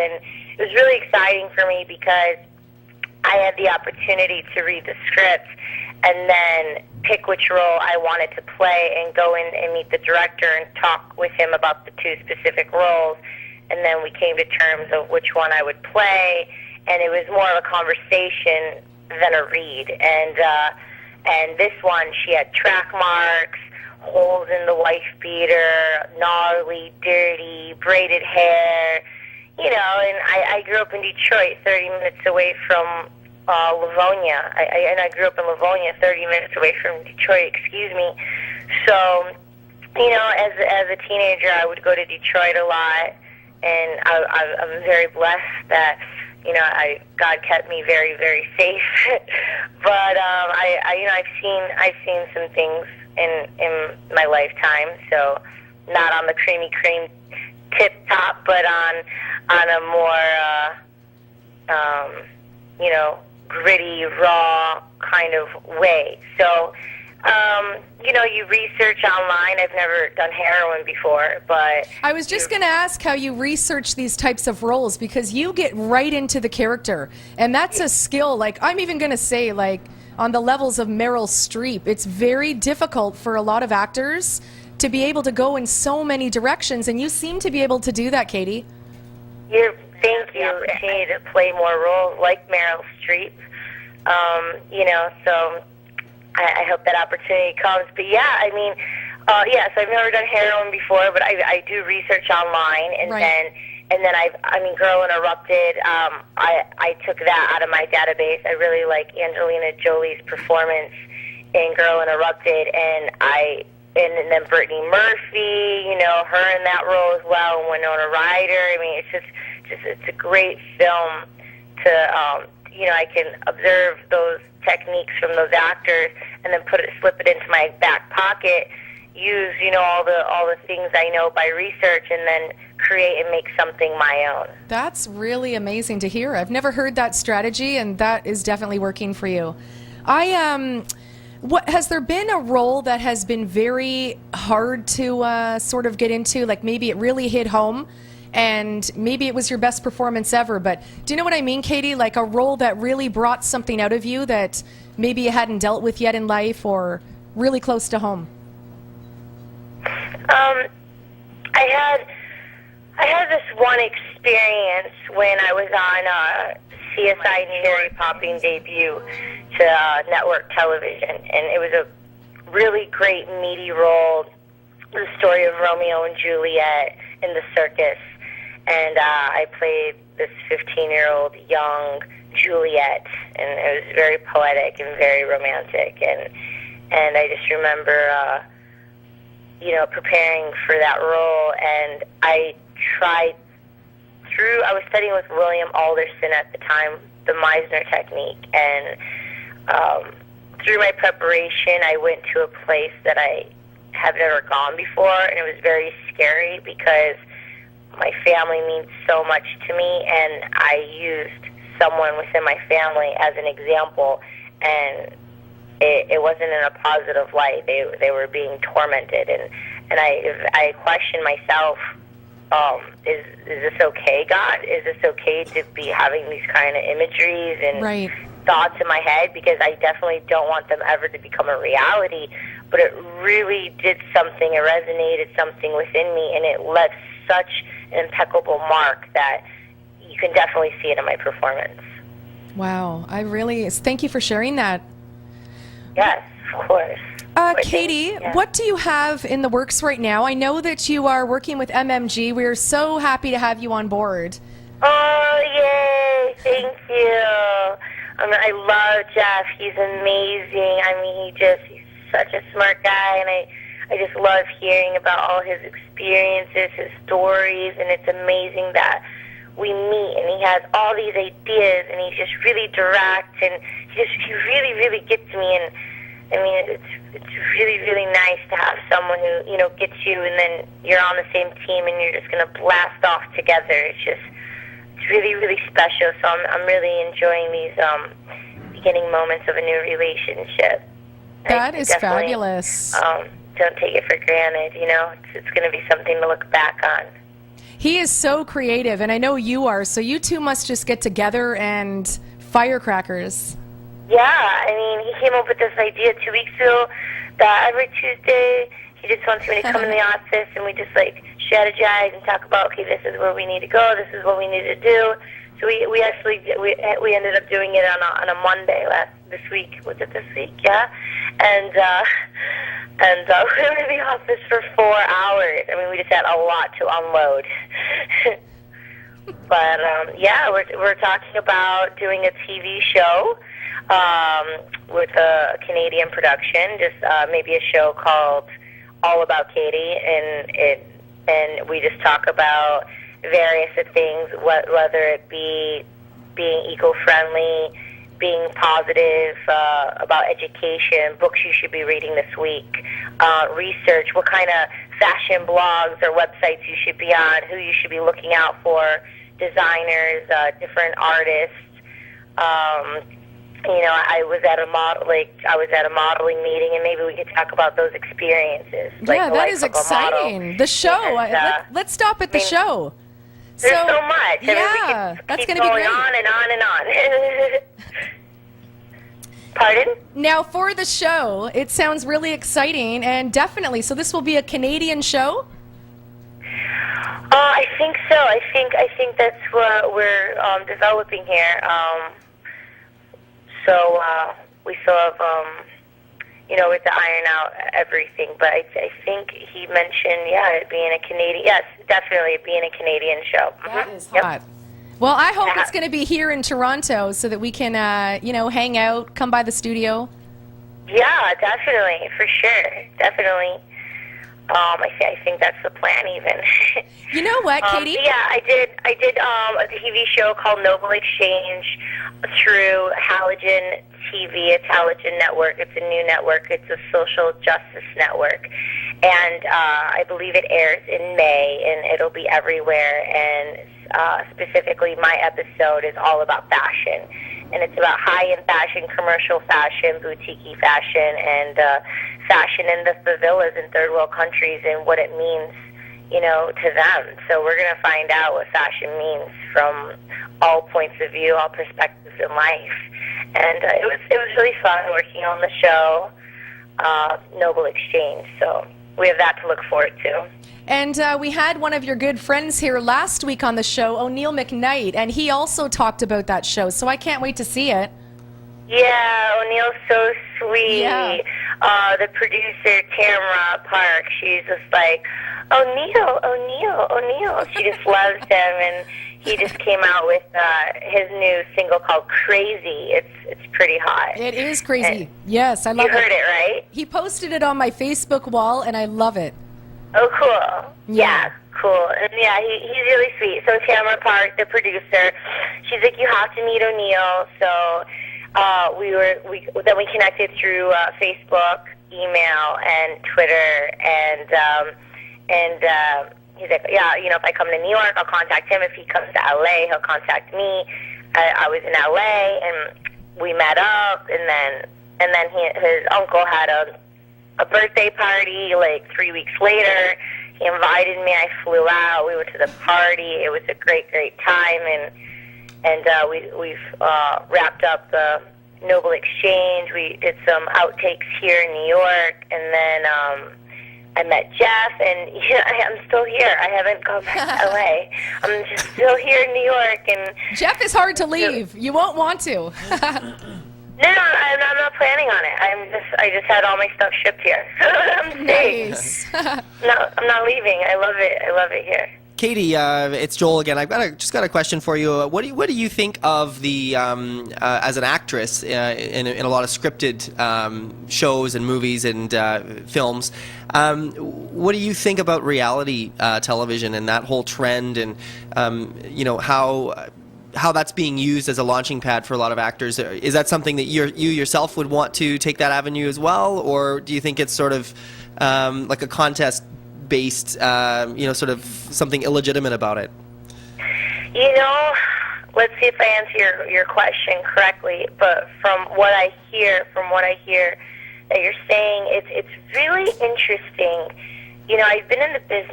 and it was really exciting for me because I had the opportunity to read the script and then pick which role I wanted to play and go in and meet the director and talk with him about the two specific roles. And then we came to terms of which one I would play, and it was more of a conversation than a read. And this one, she had track marks, holes in the wife beater, gnarly, dirty, braided hair, you know, and I grew up in Detroit, 30 minutes away from Livonia. I grew up in Livonia, 30 minutes away from Detroit, excuse me. So, you know, as a teenager, I would go to Detroit a lot, and I'm very blessed that, you know, God kept me very, very safe. But you know, I've seen some things in my lifetime. So, not on the creamy cream tip top, but on a more you know, gritty, raw kind of way. So, you know, you research online. I've never done heroin before, but... I was just going to ask how you research these types of roles, because you get right into the character, and that's a skill. Like, I'm even going to say, like, on the levels of Meryl Streep, it's very difficult for a lot of actors to be able to go in so many directions, and you seem to be able to do that, Katie. Thank you. She need to play more roles like Meryl Streep. You know, so I hope that opportunity comes. But yeah, I mean, yes, I've never done heroin before, but I do research online, and right. then I mean, Girl Interrupted. I took that out of my database. I really like Angelina Jolie's performance in Girl Interrupted, and then Brittany Murphy, you know, her in that role as well, and Winona Ryder. I mean, it's a great film to, you know, I can observe those techniques from those actors and then slip it into my back pocket, use, you know, all the things I know by research, and then create and make something my own. That's really amazing to hear. I've never heard that strategy, and that is definitely working for you. What has there been a role that has been very hard to sort of get into? Like maybe it really hit home, and maybe it was your best performance ever. But do you know what I mean, Katie? Like a role that really brought something out of you that maybe you hadn't dealt with yet in life, or really close to home. I had this one experience when I was on CSI Cherry Popping debut to network television, and it was a really great, meaty role, the story of Romeo and Juliet in the circus, and I played this 15-year-old young Juliet, and it was very poetic and very romantic, and I just remember, you know, preparing for that role, and I was studying with William Alderson at the time, the Meisner technique, and through my preparation, I went to a place that I have never gone before, and it was very scary because my family means so much to me, and I used someone within my family as an example, and it wasn't in a positive light. They were being tormented, and I questioned myself, is this okay, God? Is this okay to be having these kind of imageries and thoughts in my head? Because I definitely don't want them ever to become a reality, but it really did something. It resonated something within me, and it left such an impeccable mark that you can definitely see it in my performance. Wow. Thank you for sharing that. Yes, of course. Katie, what do you have in the works right now? I know that you are working with MMG. We're so happy to have you on board. Oh, yay. Thank you. I love Jeff. He's amazing. I mean, he's such a smart guy, and I just love hearing about all his experiences, his stories, and it's amazing that we meet, and he has all these ideas, and he's just really direct, and he really, really gets me, and I mean, it's really, really nice to have someone who, you know, gets you, and then you're on the same team, and you're just going to blast off together. It's really, really special. So I'm really enjoying these beginning moments of a new relationship. That is fabulous. Don't take it for granted. You know, it's going to be something to look back on. He is so creative, and I know you are, so you two must just get together and firecrackers. Yeah, I mean, he came up with this idea 2 weeks ago that every Tuesday he just wants me to come in the office and we just like strategize and talk about, okay, this is where we need to go, this is what we need to do. So we actually we ended up doing it on a Monday this week. Was it this week? Yeah, and we were in the office for 4 hours. I mean, we just had a lot to unload. But yeah, we're talking about doing a TV show with a Canadian production, just maybe a show called All About Katie, and we just talk about various things, whether it be being eco-friendly, being positive, about education, books you should be reading this week, research, what kind of fashion blogs or websites you should be on, who you should be looking out for, designers, different artists. You know, I was at a modeling meeting, and maybe we could talk about those experiences. Yeah, that is exciting. The show. And, let's stop at the show. There's so much. Yeah, I mean, that's going to be going great. on and on and on. Pardon? Now, for the show, it sounds really exciting, and definitely. So this will be a Canadian show? I think so. I think that's what we're developing here. So we still have, you know, with the iron out everything. But I think he mentioned, it being a Canadian. Yes, definitely, it being a Canadian show. That is hot. Well, I hope it's going to be here in Toronto so that we can, you know, hang out, come by the studio. Yeah, definitely, for sure, definitely. I think that's the plan, even. You know what, Katie? Yeah, I did a TV show called Noble Exchange through Halogen TV. It's Halogen Network. It's a new network. It's a social justice network. And I believe it airs in May, and it'll be everywhere. And specifically, my episode is all about fashion. And it's about high-end fashion, commercial fashion, boutique fashion, and fashion in the favelas in third world countries and what it means, you know, to them. So we're going to find out what fashion means from all points of view, all perspectives in life. And it was really fun working on the show, Noble Exchange. So we have that to look forward to. And we had one of your good friends here last week on the show, O'Neill McKnight, and he also talked about that show, so I can't wait to see it. Yeah, O'Neill's so sweet. Yeah. The producer, Tamara Park, she's just like, O'Neill. She just loves him, and he just came out with his new single called Crazy. It's pretty hot. It is crazy. Yes, I love it. You heard it, right? He posted it on my Facebook wall, and I love it. Oh, cool. Yeah, cool. And yeah, he's really sweet. So Tamara Park, the producer, she's like, you have to meet O'Neill. So then we connected through Facebook, email, and Twitter, and he's like, yeah, you know, if I come to New York, I'll contact him. If he comes to LA, he'll contact me. I was in LA, and we met up, and then his uncle had a birthday party like 3 weeks later. He invited me. I flew out. We went to the party. It was a great time, and we've wrapped up the Noble Exchange. We did some outtakes here in New York, and then I met Jeff, and I'm still here. I haven't gone back to LA. I'm just still here in New York, and Jeff is hard to leave. You won't want to. No, I'm not planning on it. I just had all my stuff shipped here. I'm staying. Nice. No, I'm not leaving. I love it here. Katie, it's Joel again. I've just got a question for you. What do you think of the as an actress in a lot of scripted shows and movies and films? What do you think about reality television and that whole trend, and you know, how that's being used as a launching pad for a lot of actors? Is that something that you yourself would want to take that avenue as well, or do you think it's sort of like a contest-based, you know, sort of something illegitimate about it? You know, let's see if I answer your question correctly. But from what I hear that you're saying, it's really interesting. You know, I've been in the business